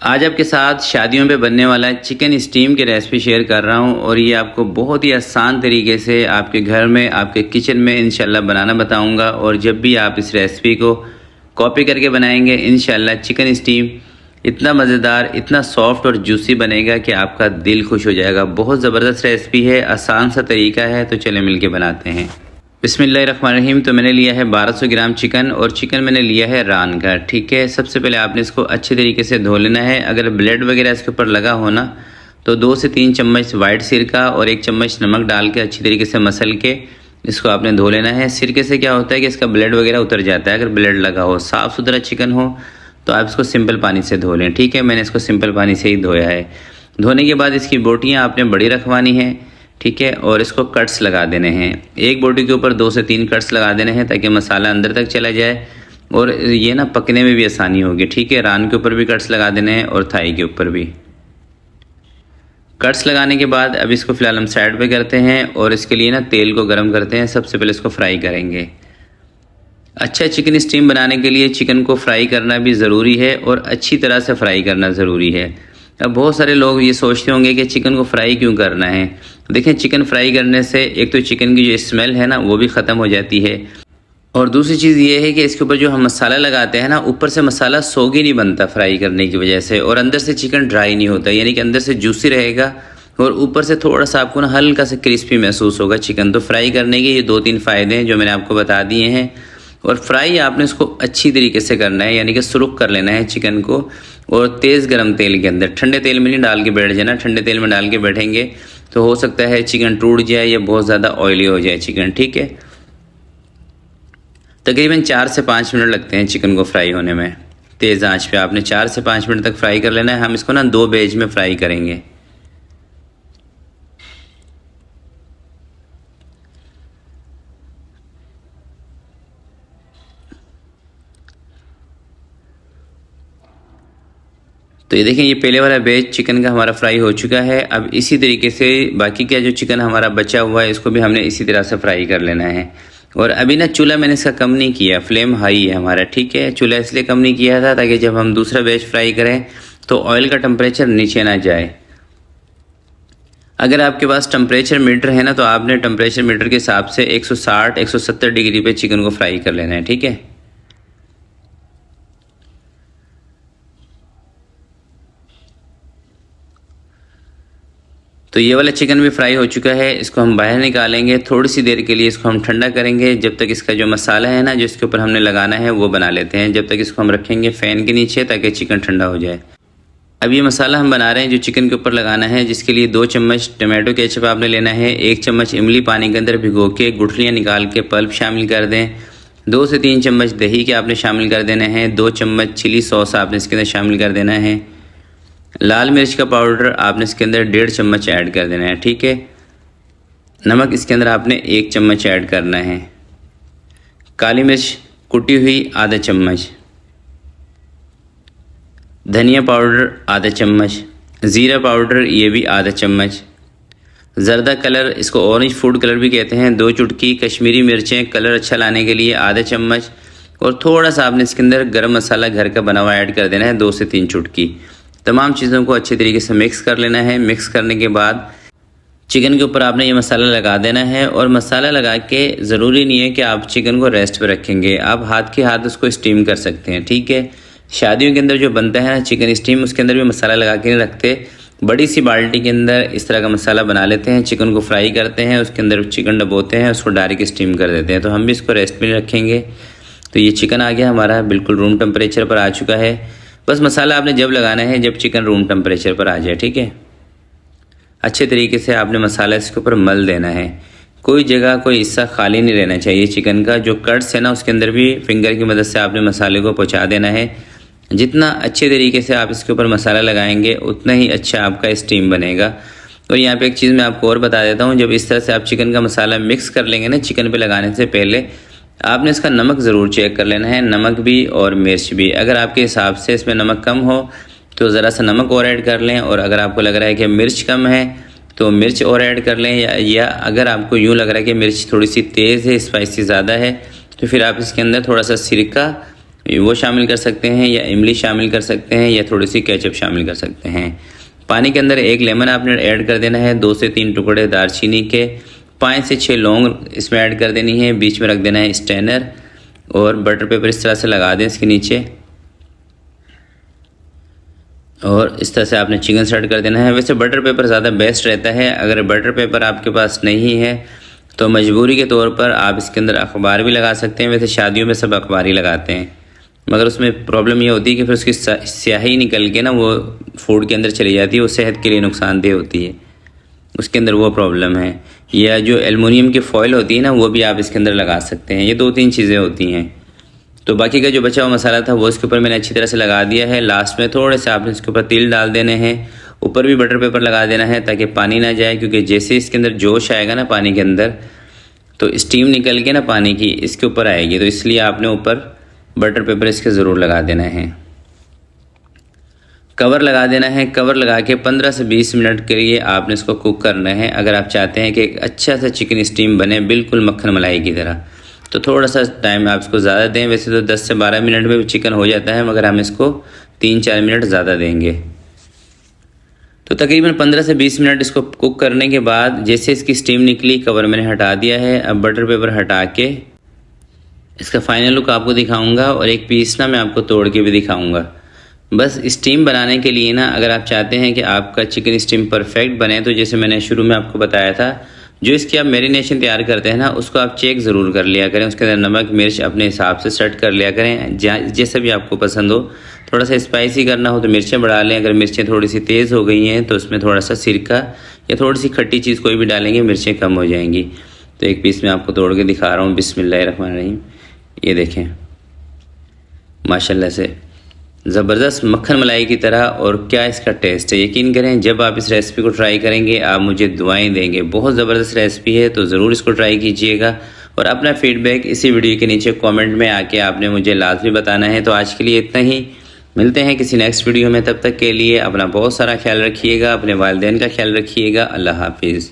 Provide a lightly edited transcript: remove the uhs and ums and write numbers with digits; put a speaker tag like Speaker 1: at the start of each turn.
Speaker 1: आज आपके साथ शादियों पे बनने वाला चिकन स्टीम की रेसिपी शेयर कर रहा हूँ और ये आपको बहुत ही आसान तरीके से आपके घर में आपके किचन में इंशाल्लाह बनाना बताऊँगा। और जब भी आप इस रेसिपी को कॉपी करके बनाएंगे इंशाल्लाह चिकन स्टीम इतना मज़ेदार, इतना सॉफ्ट और जूसी बनेगा कि आपका दिल खुश हो जाएगा। बहुत ज़बरदस्त रेसिपी है, आसान सा तरीका है, तो चले मिल के बनाते हैं। बिस्मिल्लाहिर्रहमानिर्रहीम। तो मैंने लिया है 1200 ग्राम चिकन और चिकन मैंने लिया है रान का। ठीक है, सबसे पहले आपने इसको अच्छे तरीके से धो लेना है। अगर ब्लड वगैरह इसके ऊपर लगा हो ना तो 2 से 3 चम्मच वाइट सिरका और 1 चम्मच नमक डाल के अच्छी तरीके से मसल के इसको आपने धो लेना है। सिरके से क्या होता है कि इसका ब्लड वगैरह उतर जाता है। अगर ब्लड लगा हो, साफ़ सुथरा चिकन हो तो आप इसको सिंपल पानी से धो लें। ठीक है, मैंने इसको सिंपल पानी से ही धोया है। धोने के बाद इसकी बोटियाँ आपने बड़ी रखवानी है। ठीक है, और इसको कट्स लगा देने हैं। एक बोटी के ऊपर 2 से 3 कट्स लगा देने हैं ताकि मसाला अंदर तक चला जाए और ये ना पकने में भी आसानी होगी। ठीक है, रान के ऊपर भी कट्स लगा देने हैं और थाई के ऊपर भी कट्स लगाने के बाद अब इसको फ़िलहाल हम साइड पे करते हैं और इसके लिए ना तेल को गर्म करते हैं। सबसे पहले इसको फ्राई करेंगे। अच्छा चिकन स्टीम बनाने के लिए चिकन को फ्राई करना भी ज़रूरी है और अच्छी तरह से फ्राई करना ज़रूरी है। अब बहुत सारे लोग ये सोचते होंगे कि चिकन को फ्राई क्यों करना है। देखें, चिकन फ्राई करने से एक तो चिकन की जो स्मेल है ना वो भी ख़त्म हो जाती है और दूसरी चीज़ ये है कि इसके ऊपर जो हम मसाला लगाते हैं ना, ऊपर से मसाला सोगी नहीं बनता फ्राई करने की वजह से, और अंदर से चिकन ड्राई नहीं होता, यानी कि अंदर से जूसी रहेगा और ऊपर से थोड़ा सा आपको ना हल्का सा क्रिस्पी महसूस होगा चिकन। तो फ्राई करने के ये 2-3 फ़ायदे हैं जो मैंने आपको बता दिए हैं। और फ्राई आपने इसको अच्छी तरीके से करना है, यानी कि सुरुख कर लेना है चिकन को और तेज़ गर्म तेल के अंदर। ठंडे तेल में नहीं डाल के बैठ जाना। ठंडे तेल में डाल के बैठेंगे तो हो सकता है चिकन टूट जाए या बहुत ज़्यादा ऑयली हो जाए चिकन। ठीक है, तकरीबन 4 से 5 मिनट लगते हैं चिकन को फ्राई होने में। तेज़ आंच पे आपने 4 से 5 मिनट तक फ्राई कर लेना है। हम इसको ना 2 बैच में फ्राई करेंगे। तो ये देखें, ये पहले वाला बैच चिकन का हमारा फ्राई हो चुका है। अब इसी तरीके से बाकी का जो चिकन हमारा बचा हुआ है इसको भी हमने इसी तरह से फ्राई कर लेना है। और अभी ना चूल्हा मैंने इसका कम नहीं किया, फ्लेम हाई है हमारा। ठीक है, चूल्हा इसलिए कम नहीं किया था ताकि जब हम दूसरा बैच फ्राई करें तो ऑयल का टेम्परेचर नीचे ना जाए। अगर आपके पास टेम्परेचर मीटर है ना तो आपने टेम्परेचर मीटर के हिसाब से 160-170 डिग्री पे चिकन को फ्राई कर लेना है। ठीक है, तो ये वाला चिकन भी फ्राई हो चुका है। इसको हम बाहर निकालेंगे। थोड़ी सी देर के लिए इसको हम ठंडा करेंगे। जब तक इसका जो मसाला है ना जो इसके ऊपर हमने लगाना है वो बना लेते हैं। जब तक इसको हम रखेंगे फ़ैन के नीचे ताकि चिकन ठंडा हो जाए। अब ये मसाला हम बना रहे हैं जो चिकन के ऊपर लगाना है, जिसके लिए 2 चम्मच टमाटो केचप आपने लेना है। 1 चम्मच इमली पानी के अंदर भिगो के गुठलियाँ निकाल के पल्प शामिल कर दें। 2 से 3 चम्मच दही के आपने शामिल कर देना है। 2 चम्मच चिली सॉस आपने इसके अंदर शामिल कर देना है। लाल मिर्च का पाउडर आपने इसके अंदर 1.5 चम्मच ऐड कर देना है। ठीक है, नमक इसके अंदर आपने 1 चम्मच ऐड करना है। काली मिर्च कुटी हुई आधा चम्मच, धनिया पाउडर आधा चम्मच, ज़ीरा पाउडर ये भी आधा चम्मच, ज़र्दा कलर इसको ऑरेंज फूड कलर भी कहते हैं 2 चुटकी, कश्मीरी मिर्चें कलर अच्छा लाने के लिए आधा चम्मच, और थोड़ा सा आपने इसके अंदर गरम मसाला घर का बना हुआ ऐड कर देना है 2 से 3 चुटकी। तमाम चीज़ों को अच्छे तरीके से मिक्स कर लेना है। मिक्स करने के बाद चिकन के ऊपर आपने ये मसाला लगा देना है। और मसाला लगा के ज़रूरी नहीं है कि आप चिकन को रेस्ट पे रखेंगे, आप हाथ के हाथ उसको स्टीम कर सकते हैं। ठीक है, शादियों के अंदर जो बनता है ना चिकन स्टीम, उसके अंदर भी मसाला लगा के नहीं रखते। बड़ी सी बाल्टी के अंदर इस तरह का मसाला बना लेते हैं, चिकन को फ्राई करते हैं, उसके अंदर चिकन डबोते हैं, उसको डायरेक्ट स्टीम कर देते हैं। तो हम भी इसको रेस्ट पे नहीं रखेंगे। तो ये चिकन आ गया हमारा, बिल्कुल रूम टेम्परेचर पर आ चुका है। बस मसाला आपने जब लगाना है जब चिकन रूम टेम्परेचर पर आ जाए। ठीक है, अच्छे तरीके से आपने मसाला इसके ऊपर मल देना है। कोई जगह कोई हिस्सा खाली नहीं रहना चाहिए चिकन का। जो कट्स है ना उसके अंदर भी फिंगर की मदद से आपने मसाले को पहुंचा देना है। जितना अच्छे तरीके से आप इसके ऊपर मसाला लगाएंगे उतना ही अच्छा आपका स्टीम बनेगा। और यहाँ पे एक चीज़ मैं आपको और बता देता हूँ, जब इस तरह से आप चिकन का मसाला मिक्स कर लेंगे ना चिकन पे लगाने से पहले आपने इसका नमक ज़रूर चेक कर लेना है, नमक भी और मिर्च भी। अगर आपके हिसाब से इसमें नमक कम हो तो ज़रा सा नमक और ऐड कर लें, और अगर आपको लग रहा है कि मिर्च कम है तो मिर्च और ऐड कर लें, या अगर आपको यूँ लग रहा है कि मिर्च थोड़ी सी तेज़ है, स्पाइसी ज़्यादा है, तो फिर आप इसके अंदर थोड़ा सा सिरका वो शामिल कर सकते हैं, या इमली शामिल कर सकते हैं, या थोड़ी सी केचप शामिल कर सकते हैं। पानी के अंदर 1 लेमन आपने ऐड कर देना है, 2 से 3 टुकड़े दालचीनी के, 5 से 6 लौंग इसमें ऐड कर देनी है। बीच में रख देना है स्ट्रेनर और बटर पेपर इस तरह से लगा दें इसके नीचे, और इस तरह से आपने चिकन सेट कर देना है। वैसे बटर पेपर ज़्यादा बेस्ट रहता है। अगर बटर पेपर आपके पास नहीं है तो मजबूरी के तौर पर आप इसके अंदर अखबार भी लगा सकते हैं। वैसे शादियों में सब अखबार ही लगाते हैं, मगर उसमें प्रॉब्लम ये होती है कि फिर उसकी स्याही निकल के ना वो फूड के अंदर चली जाती है, वो सेहत के लिए नुकसानदेह होती है, उसके अंदर वो प्रॉब्लम है। या जो एलुमिनियम की फॉइल होती है ना, वो भी आप इसके अंदर लगा सकते हैं। ये 2-3 चीज़ें होती हैं। तो बाकी का जो बचा हुआ मसाला था वो इसके ऊपर मैंने अच्छी तरह से लगा दिया है। लास्ट में थोड़े से आपने इसके ऊपर तिल डाल देने हैं, ऊपर भी बटर पेपर लगा देना है ताकि पानी ना जाए, क्योंकि जैसे इसके अंदर जोश आएगा ना पानी के अंदर, तो स्टीम निकल के ना पानी की इसके ऊपर आएगी, तो इसलिए आपने ऊपर बटर पेपर इसके ज़रूर लगा देना है। कवर लगा देना है। कवर लगा के 15 से 20 मिनट के लिए आपने इसको कुक करना है। अगर आप चाहते हैं कि एक अच्छा सा चिकन स्टीम बने बिल्कुल मक्खन मलाई की तरह, तो थोड़ा सा टाइम आप इसको ज़्यादा दें। वैसे तो 10 से 12 मिनट में भी चिकन हो जाता है, मगर हम इसको 3-4 मिनट ज़्यादा देंगे। तो तकरीबन 15 से 20 मिनट इसको कुक करने के बाद जैसे इसकी स्टीम निकली, कवर मैंने हटा दिया है। अब बटर पेपर हटा के इसका फाइनल लुक आपको दिखाऊंगा, और एक पीस ना मैं आपको तोड़ के भी दिखाऊंगा। बस स्टीम बनाने के लिए ना, अगर आप चाहते हैं कि आपका चिकन स्टीम परफेक्ट बने, तो जैसे मैंने शुरू में आपको बताया था, जो इसकी आप मैरिनेशन तैयार करते हैं ना, उसको आप चेक ज़रूर कर लिया करें। उसके अंदर नमक मिर्च अपने हिसाब से सेट कर लिया करें, जैसा भी आपको पसंद हो। थोड़ा सा स्पाइसी करना हो तो मिर्चें बढ़ा लें, अगर मिर्चें थोड़ी सी तेज़ हो गई हैं तो उसमें थोड़ा सा सिरका या थोड़ी सी खट्टी चीज़ कोई भी डालेंगे, मिर्चें कम हो जाएंगी। तो एक पीस मैं आपको तोड़ के दिखा रहा हूँ। बिस्मिल्लाहिर्रहमानिर्रहीम। ये देखें, माशाल्लाह से ज़बरदस्त मक्खन मलाई की तरह। और क्या इसका टेस्ट है, यकीन करें जब आप इस रेसिपी को ट्राई करेंगे आप मुझे दुआएं देंगे। बहुत ज़बरदस्त रेसिपी है, तो ज़रूर इसको ट्राई कीजिएगा, और अपना फीडबैक इसी वीडियो के नीचे कमेंट में आके आपने मुझे लाजमी बताना है। तो आज के लिए इतना ही, मिलते हैं किसी नेक्स्ट वीडियो में। तब तक के लिए अपना बहुत सारा ख्याल रखिएगा, अपने वालिदैन का ख्याल रखिएगा। अल्लाह हाफिज़।